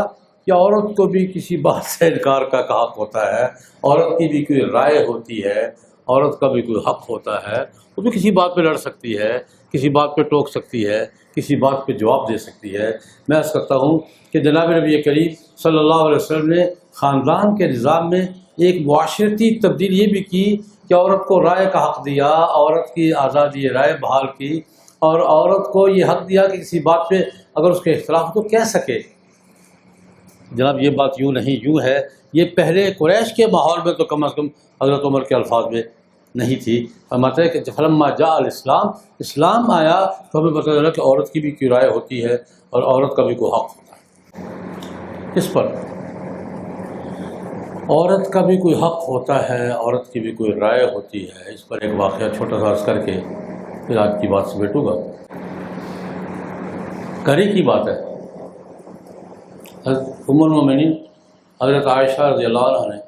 کہ عورت کو بھی کسی بات سے انکار کا حق ہوتا ہے، عورت کی بھی کوئی رائے ہوتی ہے، عورت کا بھی کوئی حق ہوتا ہے، وہ بھی کسی بات پہ لڑ سکتی ہے، کسی بات پہ ٹوک سکتی ہے، کسی بات پہ جواب دے سکتی ہے. میں عرض کرتا ہوں کہ جناب نبی کریم صلی اللہ علیہ وسلم نے خاندان کے نظام میں ایک معاشرتی تبدیلی یہ بھی کی کہ عورت کو رائے کا حق دیا، عورت کی آزادی رائے بحال کی، اور عورت کو یہ حق دیا کہ کسی بات پہ اگر اس کے اختلاف تو کہہ سکے. جناب یہ بات یوں نہیں، یوں ہے. یہ پہلے قریش کے ماحول میں تو کم از کم حضرت عمر کے الفاظ میں نہیں تھی. فرماتے ہیں کہ فلما جاء الاسلام، اسلام آیا تو ہمیں پتہ چلا کہ عورت کی بھی کوئی رائے ہوتی ہے اور عورت کا بھی کوئی حق ہوتا ہے. اس پر عورت کا بھی کوئی حق ہوتا ہے، عورت کی بھی کوئی رائے ہوتی ہے. اس پر ایک واقعہ چھوٹا سا عرض کر کے پھر آج کی بات سمیٹوں گا. گھر کی بات ہے. حضرت ام المومنین حضرت عائشہ رضی اللہ عنہ نے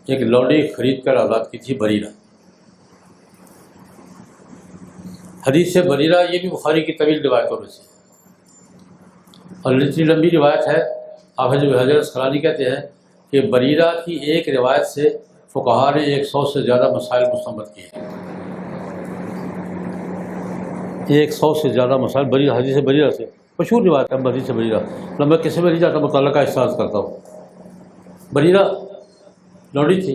ایک لوڈی خرید کر آزاد کی تھی، بریرہ. حدیث سے بریرہ یہ بھی بخاری کی طویل روایتوں میں سے، اور اتنی لمبی روایت ہے. آپ حضرت اسقلانی کہتے ہیں کہ بریرہ کی ایک روایت سے فقہا نے 100 سے زیادہ مسائل مستنبط کیے ہیں. 100 سے زیادہ مسائل بریرہ، حدیث بریرہ سے مشہور روایت ہے. حدیث بریرہ لمبا کسی میں نہیں جاتا، متعلقہ احساس کرتا ہوں. بریرہ لوڈی تھی،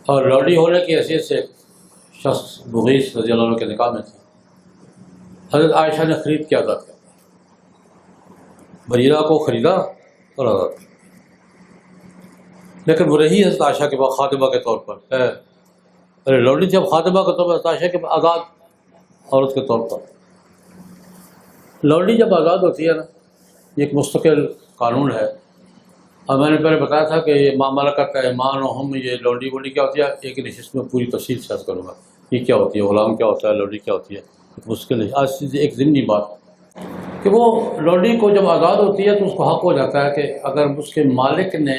اور لوڈی ہونے کی حیثیت سے شخص مغیث رضی اللہ عنہ کے نکاح میں تھی. حضرت عائشہ نے خرید کے آزاد کیا، بریرہ کو خریدا اور آزاد کیا. لیکن وہ رہی حضرت عائشہ کے بعد خادمہ کے طور پر. ارے لوڈی جب خادمہ کے طور پر، حضرت عائشہ کے بعد آزاد عورت کے طور پر. لوڈی جب آزاد ہوتی ہے نا، یہ ایک مستقل قانون ہے. اور میں نے پہلے بتایا تھا کہ یہ ماملکت ایمان و ہم، یہ لوڈی ووڈی کیا ہوتی ہے، ایک نشست میں پوری تفصیل سے عرض کروں گا. یہ کیا ہوتی ہے، غلام کیا ہوتا ہے، لوڈی کیا ہوتی ہے، مشکل ہے. آج ایک ضمنی بات کہ وہ لونڈی کو جب آزاد ہوتی ہے تو اس کو حق ہو جاتا ہے کہ اگر اس کے مالک نے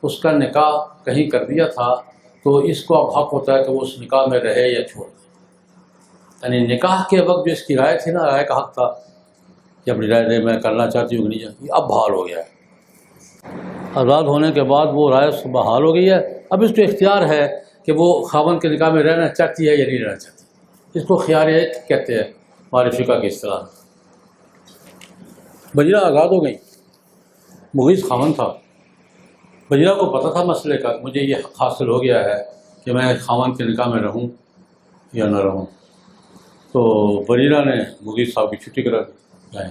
اس کا نکاح کہیں کر دیا تھا تو اس کو اب حق ہوتا ہے کہ وہ اس نکاح میں رہے یا چھوڑ دے. یعنی نکاح کے وقت جو اس کی رائے تھی نا، رائے کا حق تھا کہ اپنی رائے دے میں کرنا چاہتی ہوں کہ نہیں چاہتی، اب بحال ہو گیا ہے. آزاد ہونے کے بعد وہ رائے بحال ہو گئی ہے. اب اس کو اختیار ہے کہ وہ خاوند کے نکاح میں رہنا چاہتی ہے یا نہیں رہنا چاہتی. اس کو خیار کہتے ہیں ہمارے فقہ کی اصطلاح. بجیرہ آزاد ہو گئی، مغیث خاوند تھا. بجیرہ کو پتہ تھا مسئلے کا، مجھے یہ حق حاصل ہو گیا ہے کہ میں خاوند کے نکاح میں رہوں یا نہ رہوں. تو بجیرہ نے مغیث صاحب کی چھٹی کرا دی، جائیں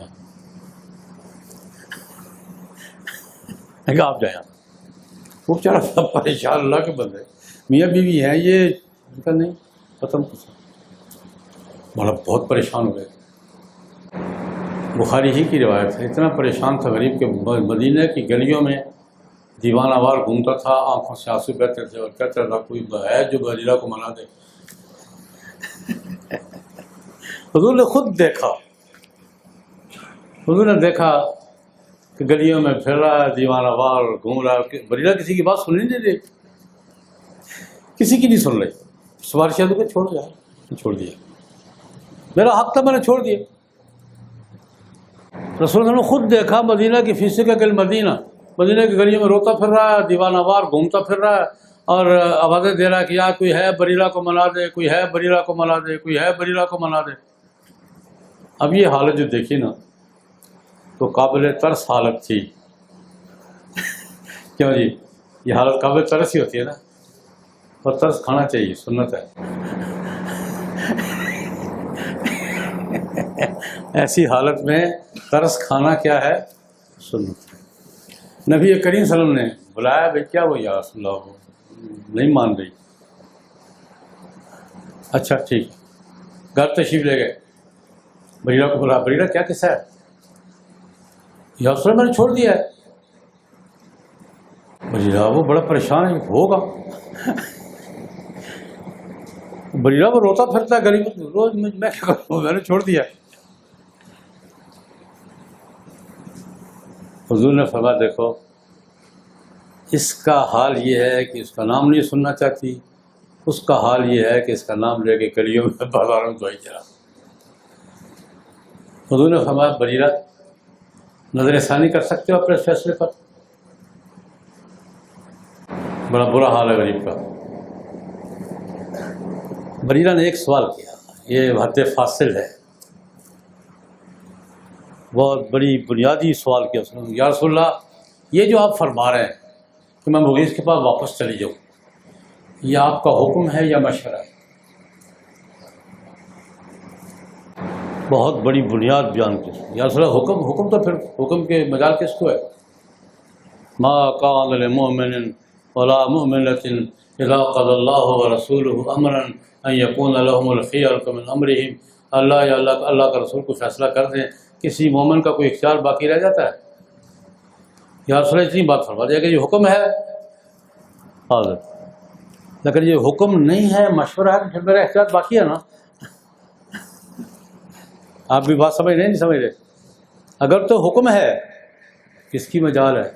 آپ جائیں. وہ بیچارہ سب پریشان، اللہ کے بندے میاں بیوی ہیں یہ کا نہیں ختم بڑا بہت پریشان ہو گئے. بخاری ہی کی روایت ہے، اتنا پریشان تھا غریب کہ مدینہ کی گلیوں میں دیوانہ وار گھومتا تھا، آنکھوں سے آنسو بہتے تھے اور کہتا تھا کوئی ہے جو بجیرہ کو منا دے. حضور نے خود دیکھا، حضور نے دیکھا کہ گلیوں میں پھر رہا ہے دیوانہ وار گھوم رہا ہے. بجیرہ کسی کی بات سننے نہیں دے، کسی کی نہیں سن رہی. سفارشیہ تو کہ چھوڑ یار، چھوڑ دیا، میرا حق تھا میں نے چھوڑ دیا. رسول اللہ نے خود دیکھا مدینہ کی فیصد کا گل مدینہ، مدینہ کی گلیوں میں روتا پھر رہا ہے، دیوانہ وار گھومتا پھر رہا ہے اور آوازیں دے رہا ہے کہ یا کوئی ہے بریرہ کو منا دے، کوئی ہے بریرہ کو منا دے، کوئی ہے بریرہ کو منا دے. اب یہ حالت جو دیکھی نا تو قابل ترس حالت تھی. کیوں جی؟ یہ حالت قابل ترس ہی ہوتی ہے نا، اور ترس کھانا چاہیے، سنت ہے. ایسی حالت میں ترس کھانا کیا ہے؟ سنت. نبی کریم صلی اللہ علیہ وسلم نے بلایا، بھائی کیا وہ یا رسول اللہ نہیں مان رہی. اچھا ٹھیک، گھر تشریف لے گئے. بریرہ کو بولا، بریرہ کیا قصہ ہے؟ یا رسول اللہ میں نے چھوڑ دیا ہے. بریرہ وہ بڑا پریشان ہے، ہوگا. بریرہ وہ روتا پھرتا ہے گلی میں روز، میں کیا کروں، میں نے چھوڑ دیا. حضور نے فرمایا دیکھو اس کا حال یہ ہے کہ اس کا نام نہیں سننا چاہتی، اس کا حال یہ ہے کہ اس کا نام لے کے گلیوں میں بازاروں میں دعائی چلا. حضور نے فرمایا بریرہ نظر ثانی کر سکتے ہو اپنے فیصلے پر؟ بڑا برا حال ہے غریب کا. بریرہ نے ایک سوال کیا، یہ حد فاصل ہے، بہت بڑی بنیادی سوال کیا اس نے. یا رسول اللہ یہ جو آپ فرما رہے ہیں کہ میں مغیث کے پاس واپس چلی جاؤں، یہ آپ کا حکم ہے یا مشورہ ہے؟ بہت بڑی بنیاد بیان کی. یا رسول اللہ حکم تو پھر حکم کے مجال کس کو ہے؟ ما کان للمؤمن ولا مؤمنۃ اذا قضى الله ورسوله امرا ان يكون لهم الخيرة من امرهم. اللہ کا رسول کو فیصلہ کر دیں، کسی مومن کا کوئی اختیار باقی رہ جاتا ہے؟ یا رسول اللہ اتنی بات فرما دیا کہ یہ حکم ہے حاضر، لیکن یہ حکم نہیں ہے، مشورہ ہے، تو پھر میرا اختیار باقی ہے نا. آپ بھی بات سمجھ رہے نہیں سمجھ رہے؟ اگر تو حکم ہے کس کی مجال ہے،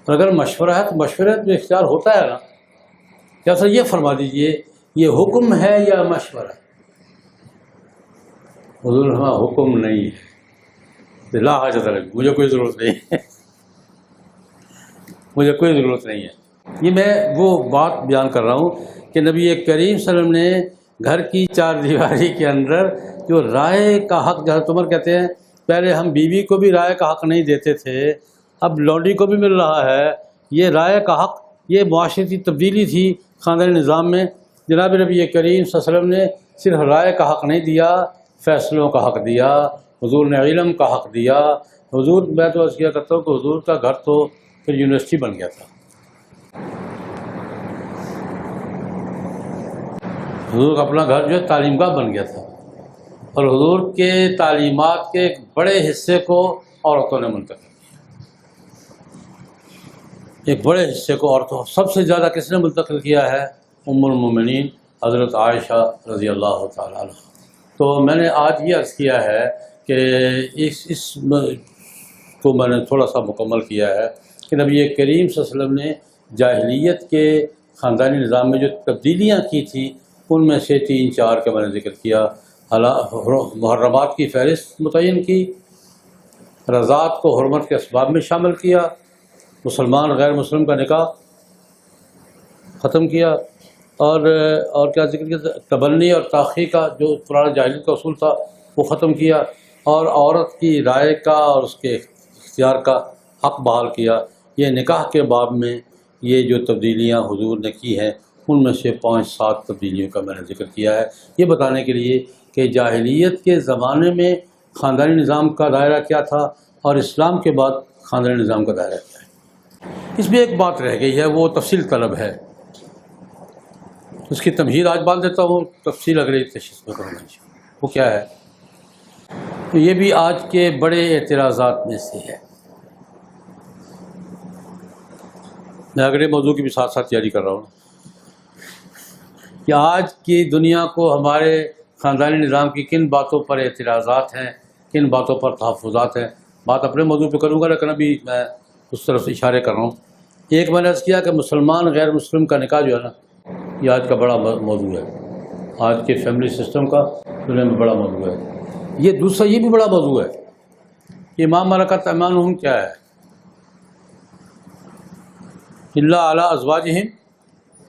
اور اگر مشورہ ہے تو مشورہ میں اختیار ہوتا ہے نا. یا سر یہ فرما دیجئے یہ حکم ہے یا مشورہ ہے؟ حضور نے فرمایا حکم نہیں ہے، لا حاجت لک، مجھے کوئی ضرورت نہیں ہے، مجھے کوئی ضرورت نہیں ہے. یہ میں وہ بات بیان کر رہا ہوں کہ نبی کریم صلی اللہ علیہ وسلم نے گھر کی چار دیواری کے اندر جو رائے کا حق، جہاں عمر کہتے ہیں پہلے ہم بیوی کو بھی رائے کا حق نہیں دیتے تھے، اب لونڈی کو بھی مل رہا ہے یہ رائے کا حق. یہ معاشرتی تبدیلی تھی خاندانی نظام میں. جناب نبی کریم صلی اللہ علیہ وسلم نے صرف رائے کا حق نہیں دیا، فیصلوں کا حق دیا. حضور نے علم کا حق دیا. حضور، میں تو عرض کیا کرتا ہوں کہ حضور کا گھر تو پھر یونیورسٹی بن گیا تھا. حضور کا اپنا گھر جو ہے تعلیم گاہ بن گیا تھا، اور حضور کے تعلیمات کے ایک بڑے حصے کو عورتوں نے منتقل کیا. ایک بڑے حصے کو عورتوں، سب سے زیادہ کس نے منتقل کیا ہے؟ ام المومنین حضرت عائشہ رضی اللہ تعالیٰ عنہ. تو میں نے آج یہ عرض کیا ہے کہ کہ اس کو میں نے تھوڑا سا مکمل کیا ہے کہ نبی کریم صلی اللہ علیہ وسلم نے جاہلیت کے خاندانی نظام میں جو تبدیلیاں کی تھیں ان میں سے 3-4 کا میں نے ذکر کیا. محرمات کی فہرست متعین کی، رضاعت کو حرمت کے اسباب میں شامل کیا، مسلمان غیر مسلم کا نکاح ختم کیا، اور کیا ذکر کیا، تبنی اور تاخیر کا جو پرانا جاہلیت کا اصول تھا وہ ختم کیا، اور عورت کی رائے کا اور اس کے اختیار کا حق بحال کیا. یہ نکاح کے باب میں یہ جو تبدیلیاں حضور نے کی ہیں ان میں سے 5-7 تبدیلیوں کا میں نے ذکر کیا ہے، یہ بتانے کے لیے کہ جاہلیت کے زمانے میں خاندانی نظام کا دائرہ کیا تھا اور اسلام کے بعد خاندانی نظام کا دائرہ کیا ہے. اس میں ایک بات رہ گئی ہے، وہ تفصیل طلب ہے، اس کی تمہید آج بات دیتا ہوں، تفصیل اگلے تشخیص میں کروں گا. وہ کیا ہے؟ تو یہ بھی آج کے بڑے اعتراضات میں سے ہے. میں اگلے موضوع کی بھی ساتھ ساتھ تیاری کر رہا ہوں کہ آج کی دنیا کو ہمارے خاندانی نظام کی کن باتوں پر اعتراضات ہیں، کن باتوں پر تحفظات ہیں. بات اپنے موضوع پہ کروں گا لیکن ابھی میں اس طرف اشارے کر رہا ہوں. ایک میں نے عرض کیا کہ مسلمان غیر مسلم کا نکاح جو ہے نا، یہ آج کا بڑا موضوع ہے، آج کے فیملی سسٹم کا دنیا میں بڑا موضوع ہے. یہ دوسرا یہ بھی بڑا موضوع ہے کہ ما ملکت ایمانہم کیا ہے، الا علی ازواجہم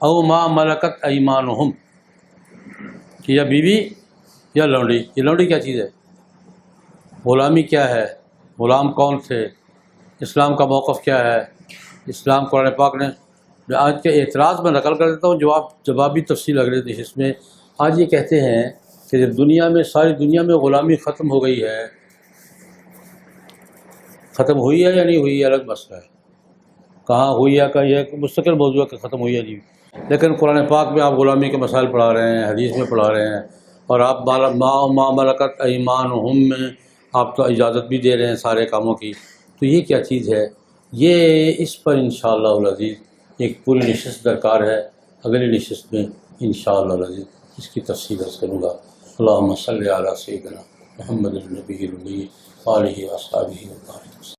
او ما ملکت ایمانہم، کہ یا بیوی یا لونڈی. یہ لونڈی کیا چیز ہے؟ غلامی کیا ہے؟ غلام کون تھے؟ اسلام کا موقف کیا ہے؟ اسلام قرآن پاک نے آج کے اعتراض میں نقل کر دیتا ہوں، جوابی تفصیل اگلے اس میں. آج یہ کہتے ہیں کہ جب دنیا میں ساری دنیا میں غلامی ختم ہو گئی ہے، ختم ہوئی ہے یا نہیں ہوئی ہے الگ مسئلہ ہے، کہاں ہوئی ہے کا یہ مستقل موضوع ہے کہ ختم ہوئی ہے نہیں ہوئی، لیکن قرآن پاک میں آپ غلامی کے مسائل پڑھا رہے ہیں، حدیث میں پڑھا رہے ہیں، اور آپ ما ملکت ایمانہم میں آپ تو اجازت بھی دے رہے ہیں سارے کاموں کی. تو یہ کیا چیز ہے؟ یہ اس پر انشاءاللہ العزیز ایک پوری نشست درکار ہے. اگلی نشست میں انشاءاللہ العزیز اس کی تفصیل عرض کروں گا. اللہم صلی علی سیدنا محمد النبی الامی آلہ واصحابہ وبارک وسلم.